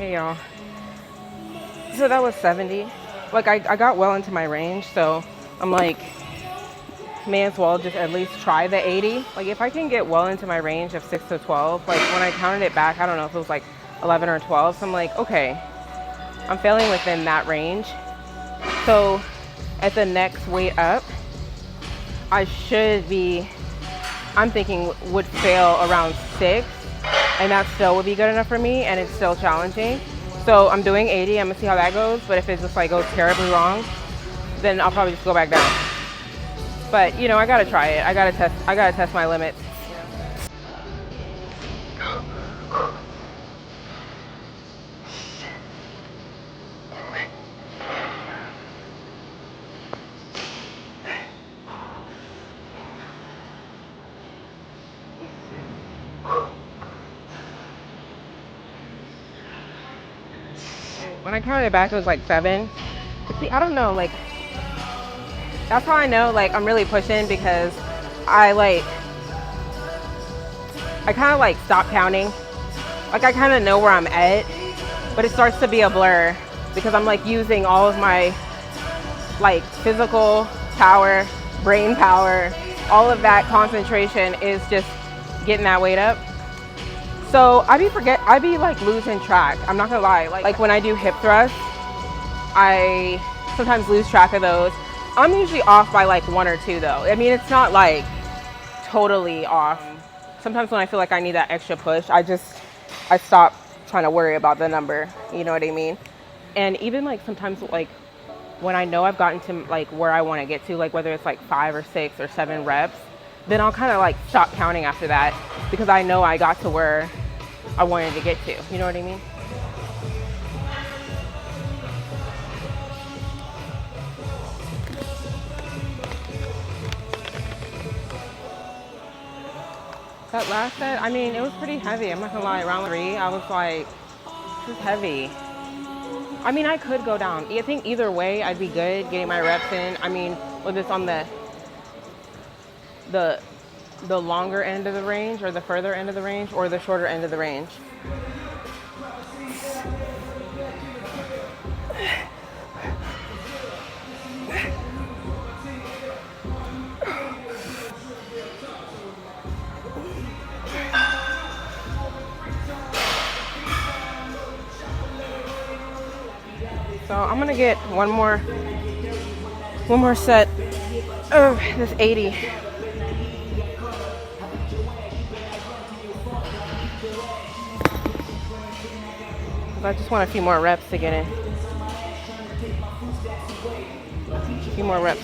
Hey y'all. So that was 70. Like I got well into my range, so I'm like, may as well just at least try the 80. Like if I can get well into my range of 6 to 12, like when I counted it back, I don't know if it was like 11 or 12. So I'm like, okay, I'm failing within that range. So at the next weight up, I should be, I'm thinking would fail around 6, and that still would be good enough for me, and it's still challenging. So I'm doing 80, I'm gonna see how that goes, but if it just like goes terribly wrong, then I'll probably just go back down. But you know, I gotta try it. I gotta test my limits. When I counted it back, it was like 7. But see, I don't know, like, that's how I know, like, I'm really pushing, because I kind of like stop counting. Like, I kind of know where I'm at, but it starts to be a blur, because I'm like using all of my like physical power, brain power, all of that concentration is just getting that weight up. So I be like losing track. I'm not gonna lie. Like when I do hip thrusts, I sometimes lose track of those. I'm usually off by like 1 or 2 though. I mean, it's not like totally off. Sometimes when I feel like I need that extra push, I stop trying to worry about the number. You know what I mean? And even like sometimes like when I know I've gotten to like where I want to get to, like whether it's like 5 or 6 or 7 reps, then I'll kind of like stop counting after that, because I know I got to where I wanted to get to. You know what I mean? That last set, I mean, it was pretty heavy. I'm not gonna lie, round 3, I was like, this is heavy. I mean, I could go down. I think either way, I'd be good getting my reps in. I mean, whether it's on the longer end of the range, or the further end of the range, or the shorter end of the range. So I'm gonna get one more set of this 80. I just want a few more reps to get in. A few more reps.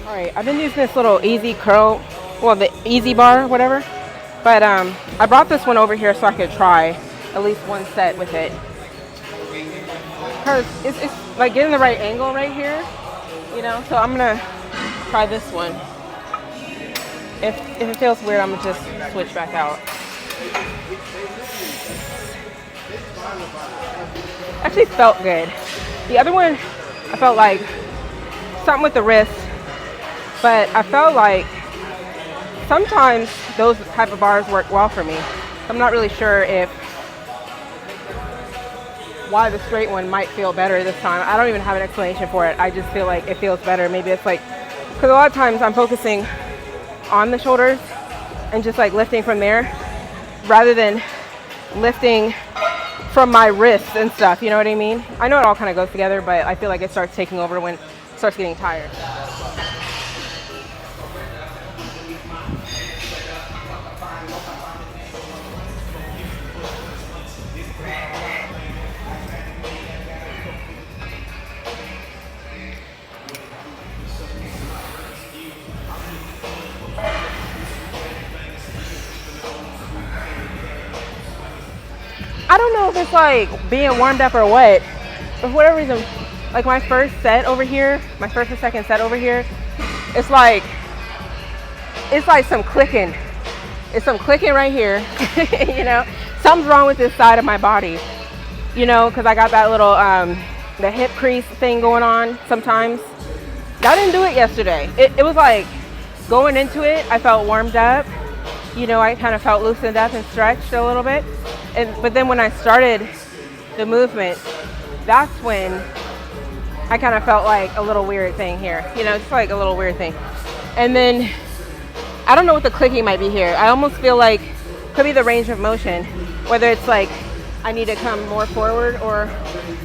All right, I've been using this little easy curl, well, the easy bar, whatever. But I brought this one over here so I could try at least one set with it. Because it's like getting the right angle right here, you know? So I'm gonna try this one. If it feels weird, I'm gonna just switch back out. Actually felt good. The other one, I felt like something with the wrist, but I felt like sometimes those type of bars work well for me. I'm not really sure if why the straight one might feel better this time. I don't even have an explanation for it. I just feel like it feels better. Maybe it's like, because a lot of times I'm focusing on the shoulders and just like lifting from there rather than lifting from my wrists and stuff, you know what I mean? I know it all kind of goes together, but I feel like it starts taking over when it starts getting tired. I don't know if it's like being warmed up or what, but for whatever reason, like my first set over here, my first and second set over here, it's like some clicking. It's some clicking right here, you know? Something's wrong with this side of my body, you know, because I got that little, the hip crease thing going on sometimes. I didn't do it yesterday. It was like going into it, I felt warmed up. You know, I kind of felt loosened up and stretched a little bit. But then when I started the movement, that's when I kind of felt like a little weird thing here. You know, it's like a little weird thing. And then I don't know what the clicking might be here. I almost feel like it could be the range of motion, whether it's like I need to come more forward or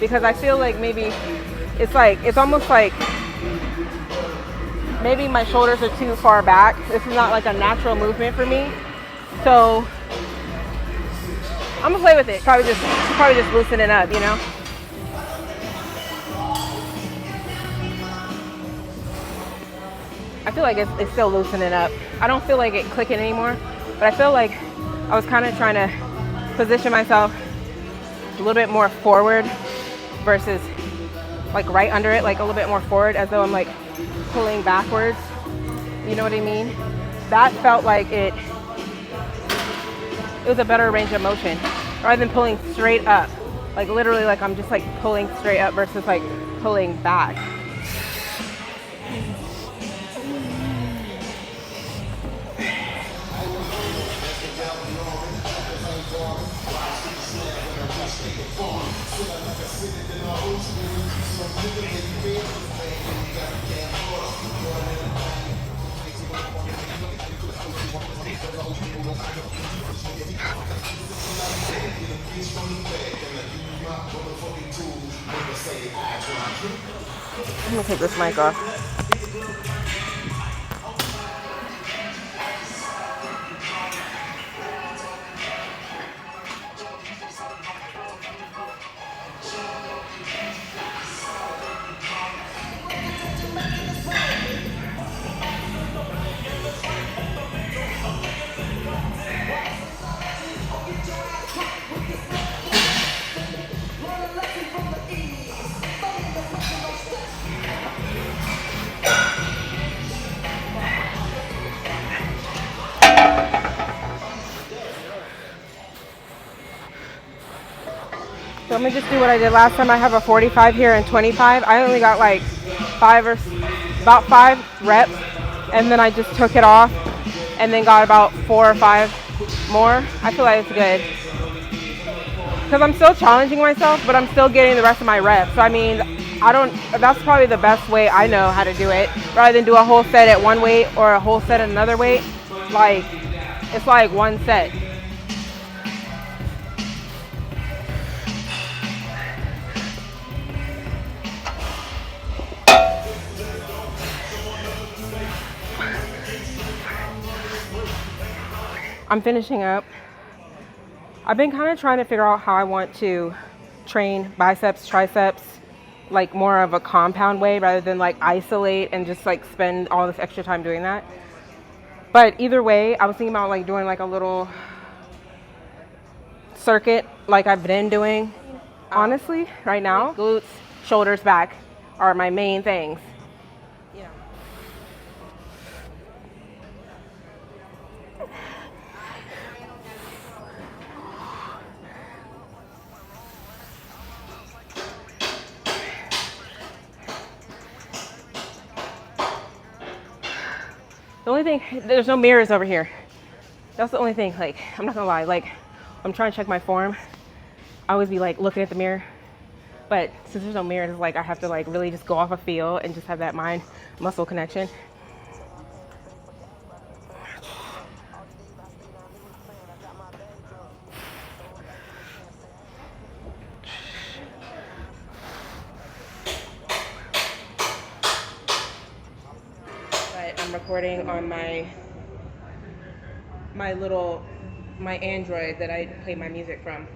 because I feel like maybe it's almost like maybe my shoulders are too far back. This is not like a natural movement for me. So I'm gonna play with it. Probably just loosen it up, you know? I feel like it's still loosening up. I don't feel like it clicking anymore, but I feel like I was kind of trying to position myself a little bit more forward versus like right under it, like a little bit more forward as though I'm like pulling backwards. You know what I mean? That felt like it was a better range of motion rather than pulling straight up. Like literally like I'm just like pulling straight up versus like pulling back. I'm gonna take this mic off. So I'm gonna just do what I did last time. I have a 45 here and 25. I only got like about 5 reps, and then I just took it off and then got about 4 or 5 more. I feel like it's good because I'm still challenging myself, but I'm still getting the rest of my reps. So I mean, that's probably the best way I know how to do it, rather than do a whole set at one weight or a whole set at another weight. Like it's like one set. I'm finishing up. I've been kind of trying to figure out how I want to train biceps, triceps, like more of a compound way rather than like isolate and just like spend all this extra time doing that. But either way, I was thinking about like doing like a little circuit like I've been doing. Honestly, right now, glutes, shoulders, back are my main things. The only thing, there's no mirrors over here. That's the only thing. Like, I'm not gonna lie. Like, I'm trying to check my form. I always be like looking at the mirror. But since there's no mirrors, it's like I have to like really just go off a feel and just have that mind muscle connection. But I'm recording on my Android that I play my music from.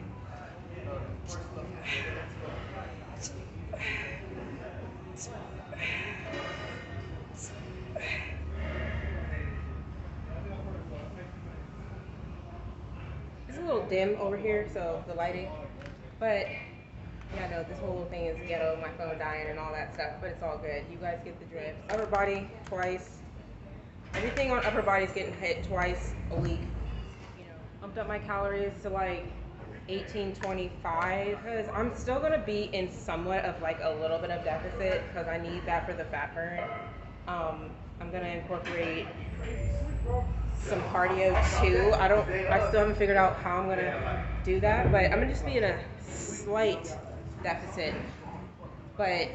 It's a little dim over here, so the lighting, but yeah, no, this whole thing is ghetto, my phone dying and all that stuff, but it's all good. You guys get the drift. Upper body twice. Everything on upper body is getting hit twice a week. You know, bumped up my calories to like 1825 because I'm still gonna be in somewhat of like a little bit of deficit because I need that for the fat burn. I'm gonna incorporate some cardio too. I still haven't figured out how I'm gonna do that, but I'm gonna just be in a slight deficit. But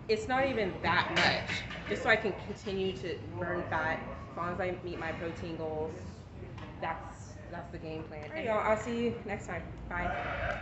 it's not even that much, just so I can continue to burn fat as long as I meet my protein goals. That's the game plan. All right, y'all, I'll see you next time. Bye.